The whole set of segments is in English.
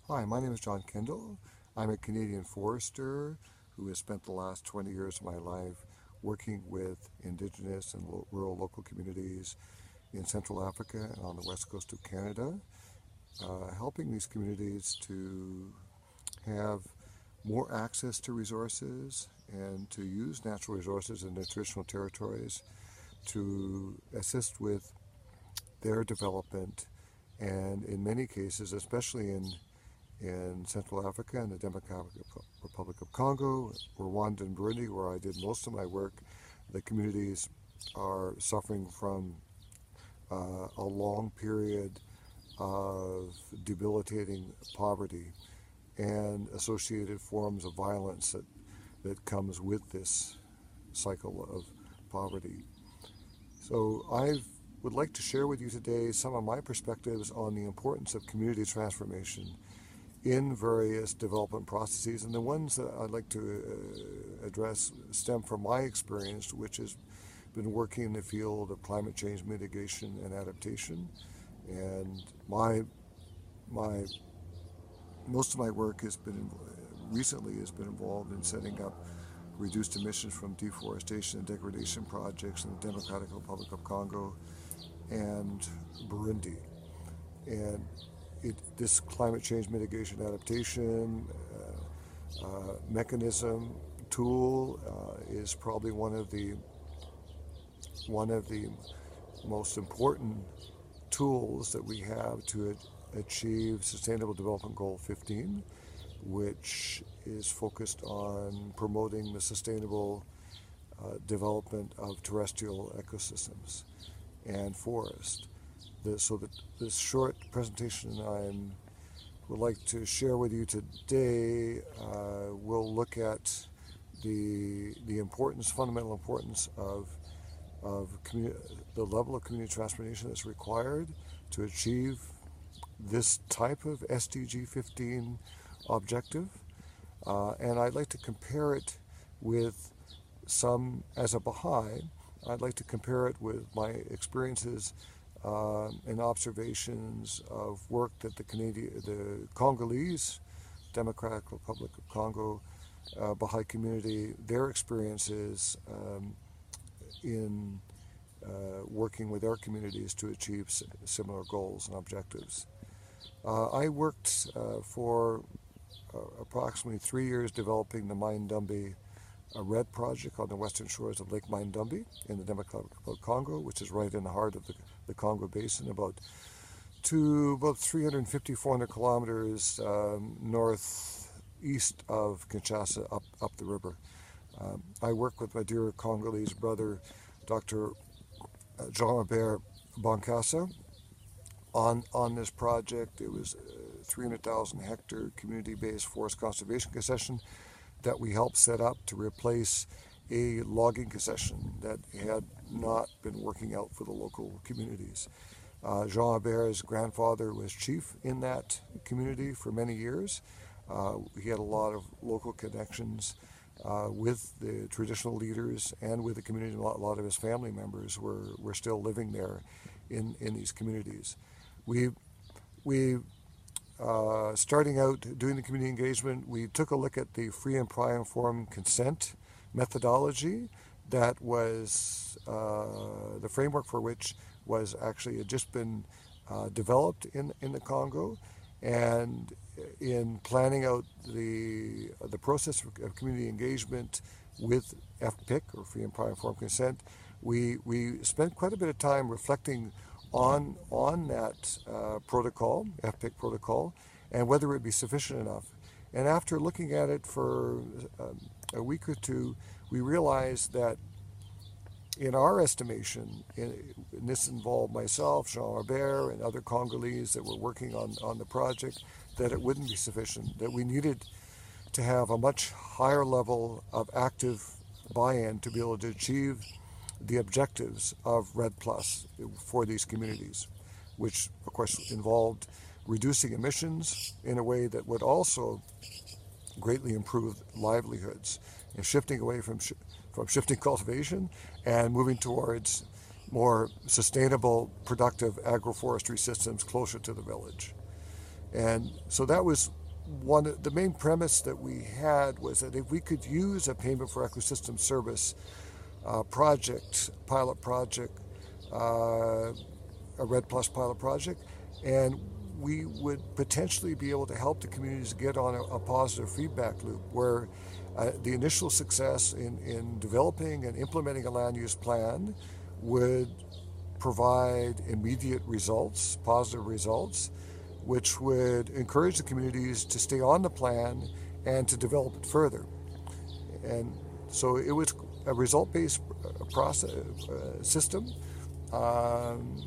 Hi, my name is John Kendall. I'm a Canadian forester who has spent the last 20 years of my life working with Indigenous and rural local communities in Central Africa and on the west coast of Canada, helping these communities to have more access to resources and to use natural resources in their traditional territories to assist with their development, and in many cases, especially in Central Africa and the Democratic Republic of Congo, Rwanda, and Burundi, where I did most of my work, the communities are suffering from a long period of debilitating poverty and associated forms of violence that comes with this cycle of poverty. So I would like to share with you today some of my perspectives on the importance of community transformation in various development processes, and the ones that I'd like to address stem from my experience, which has been working in the field of climate change mitigation and adaptation. And my most of my work has been recently has been involved in setting up reduced emissions from deforestation and degradation projects in the Democratic Republic of Congo and Burundi. And this climate change mitigation adaptation mechanism tool is probably one of the most important tools that we have to achieve Sustainable Development Goal 15, which is focused on promoting the sustainable development of terrestrial ecosystems and forest. So that this short presentation I would like to share with you today will look at the importance, fundamental importance of the level of community transformation that's required to achieve this type of SDG 15 objective. And I'd like to compare it with as a Baha'i, I'd like to compare it with my experiences and observations of work that the Congolese Democratic Republic of Congo Baha'i community, their experiences in working with their communities to achieve similar goals and objectives. I worked for approximately 3 years developing the Mai Ndombe REDD project on the western shores of Lake Mai Ndombe in the Democratic Republic of Congo, which is right in the heart of the Congo Basin, about 350, 400 kilometers northeast of Kinshasa, up the river. I work with my dear Congolese brother, Dr. Jean Kendall on this project. It was a 300,000 hectare community-based forest conservation concession that we helped set up to replace a logging concession that had not been working out for the local communities. Jean Hebert's grandfather was chief in that community for many years. He had a lot of local connections with the traditional leaders and with the community. A lot of his family members were still living there in these communities. We starting out doing the community engagement, we took a look at the free and prior informed consent methodology that was the framework for which was actually had just been developed in the Congo. And in planning out the process of community engagement with FPIC, or free and prior informed consent, we spent quite a bit of time reflecting on that protocol, FPIC protocol, and whether it would be sufficient enough. And after looking at it for a week or two, we realized that in our estimation, and this involved myself, Jean Hebert, and other Congolese that were working on the project, that it wouldn't be sufficient, that we needed to have a much higher level of active buy-in to be able to achieve the objectives of REDD Plus for these communities, which of course involved reducing emissions in a way that would also greatly improve livelihoods and shifting away from shifting cultivation and moving towards more sustainable, productive agroforestry systems closer to the village. And so that was the main premise that we had, was that if we could use a payment for ecosystem service pilot project, a REDD Plus pilot project, and we would potentially be able to help the communities get on a positive feedback loop where the initial success in developing and implementing a land use plan would provide immediate results, positive results, which would encourage the communities to stay on the plan and to develop it further. And so it was a result-based process system,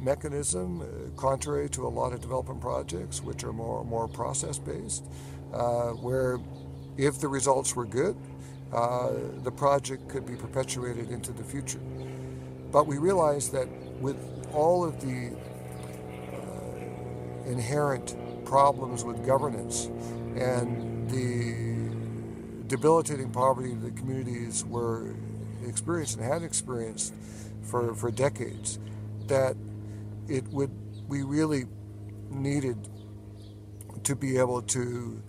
mechanism, contrary to a lot of development projects, which are more process-based, where if the results were good, the project could be perpetuated into the future. But we realized that with all of the inherent problems with governance and the debilitating poverty the communities were experienced and had experienced for decades, that we really needed to be able to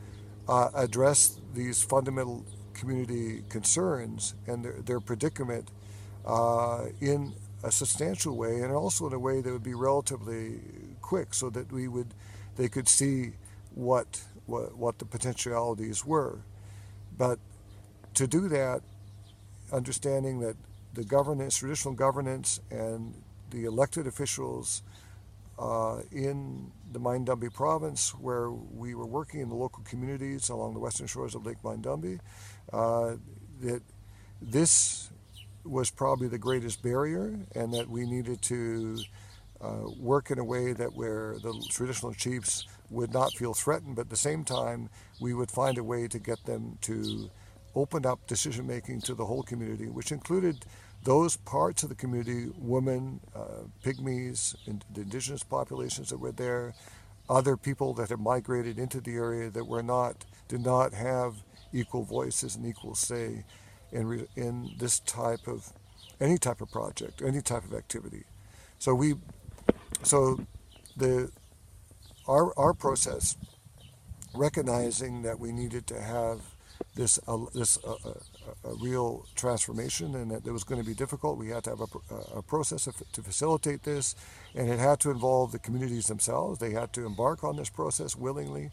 address these fundamental community concerns and their predicament in a substantial way, and also in a way that would be relatively quick, so that they could see what the potentialities were. But to do that, understanding that the governance, traditional governance, and the elected officials in the Mai Ndombe province, where we were working in the local communities along the western shores of Lake Mai Ndombe, that this was probably the greatest barrier, and that we needed to work in a way that where the traditional chiefs would not feel threatened, but at the same time we would find a way to get them to open up decision making to the whole community, which included those parts of the community, women, pygmies, and the indigenous populations that were there, other people that had migrated into the area that did not have equal voices and equal say in any type of project, any type of activity. So our process, recognizing that we needed to have this a real transformation, and that it was going to be difficult. We had to have a process to facilitate this, and it had to involve the communities themselves. They had to embark on this process willingly,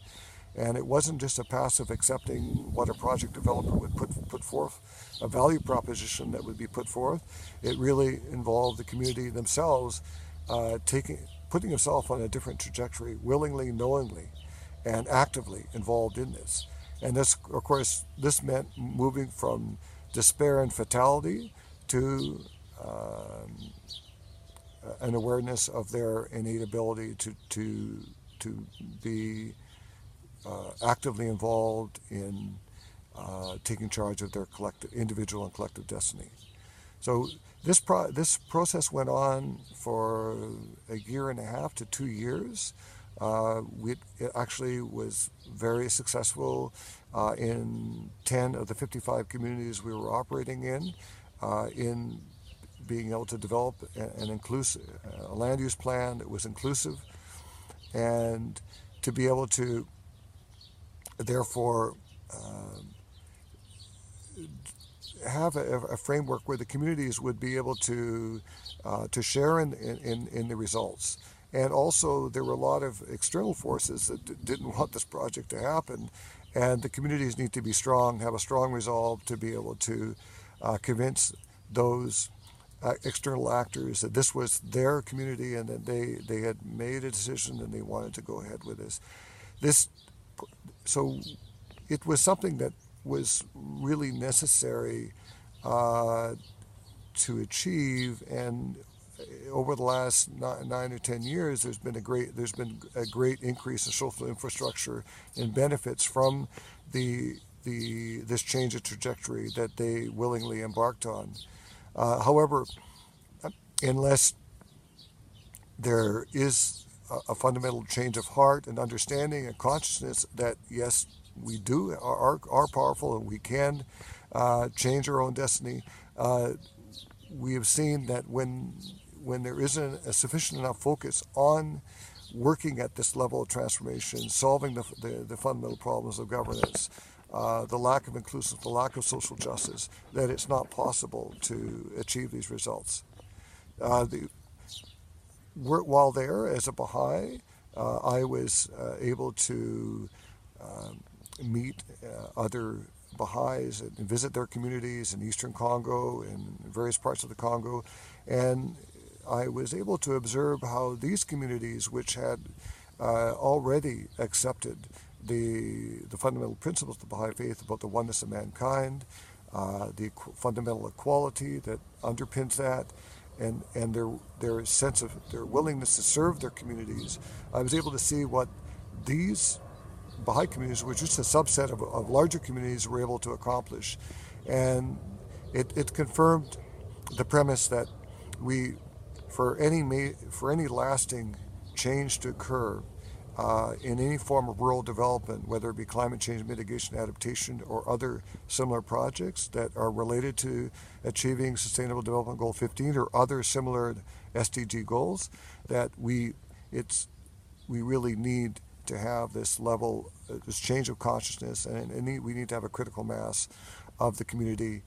and it wasn't just a passive accepting what a project developer would put forth, a value proposition that would be put forth. It really involved the community themselves putting themselves on a different trajectory, willingly, knowingly, and actively involved in this. And this, of course, this meant moving from despair and fatality to an awareness of their innate ability to be actively involved in taking charge of their individual and collective destiny. So this process went on for a year and a half to 2 years. It actually was very successful in 10 of the 55 communities we were operating in being able to develop a land use plan that was inclusive, and to be able to therefore have a framework where the communities would be able to share in the results. And also, there were a lot of external forces that didn't want this project to happen, and the communities need to be strong, have a strong resolve to be able to convince those external actors that this was their community and that they had made a decision and they wanted to go ahead with this. So it was something that was really necessary to achieve, and over the last 9 or 10 years, there's been a great increase in social infrastructure and benefits from this change of trajectory that they willingly embarked on. However, unless there is a fundamental change of heart and understanding and consciousness that yes, we are powerful and we can change our own destiny, we have seen that when there isn't a sufficient enough focus on working at this level of transformation, solving the fundamental problems of governance, the lack of inclusiveness, the lack of social justice, that it's not possible to achieve these results. While there as a Baha'i, I was able to meet other Baha'is and visit their communities in eastern Congo and various parts of the Congo, and I was able to observe how these communities, which had already accepted the fundamental principles of the Baha'i faith about the oneness of mankind, the fundamental equality that underpins that, and their sense of their willingness to serve their communities, I was able to see what these Baha'i communities, which is just a subset of larger communities, were able to accomplish. And it confirmed the premise that for any lasting change to occur in any form of rural development, whether it be climate change mitigation, adaptation, or other similar projects that are related to achieving Sustainable Development Goal 15 or other similar SDG goals, that we really need to have this level, this change of consciousness, and we need to have a critical mass of the community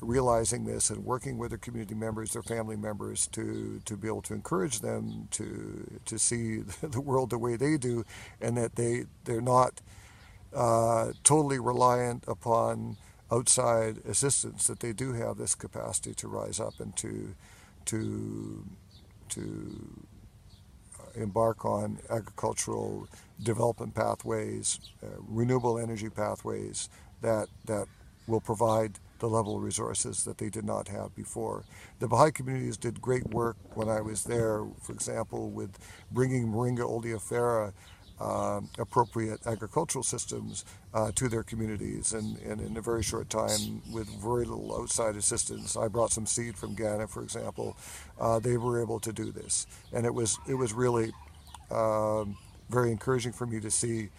realizing this and working with their community members, their family members, to be able to encourage them to see the world the way they do, and that they're not totally reliant upon outside assistance, that they do have this capacity to rise up and to embark on agricultural development pathways, renewable energy pathways that will provide the level of resources that they did not have before. The Baha'i communities did great work when I was there, for example, with bringing Moringa oleifera appropriate agricultural systems to their communities, and in a very short time, with very little outside assistance. I brought some seed from Ghana, for example. They were able to do this, and it was really very encouraging for me to see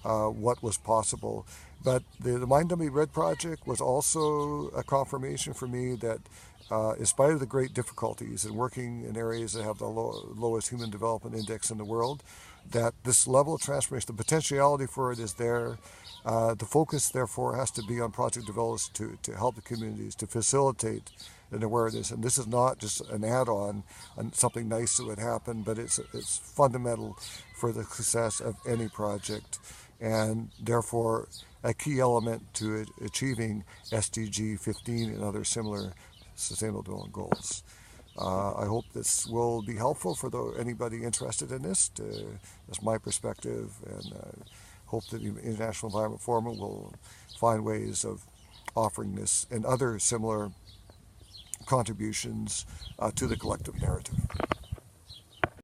what was possible. But the Mai Ndombe REDD project was also a confirmation for me that in spite of the great difficulties in working in areas that have the lowest human development index in the world, that this level of transformation, the potentiality for it is there. The focus, therefore, has to be on project developers to help the communities, to facilitate an awareness. And this is not just an add-on on something nice that would happen, but it's fundamental for the success of any project, and therefore a key element to achieving SDG 15 and other similar Sustainable Development Goals. I hope this will be helpful for anybody interested in this. That's my perspective, and hope that the International Environment Forum will find ways of offering this and other similar contributions to the collective narrative.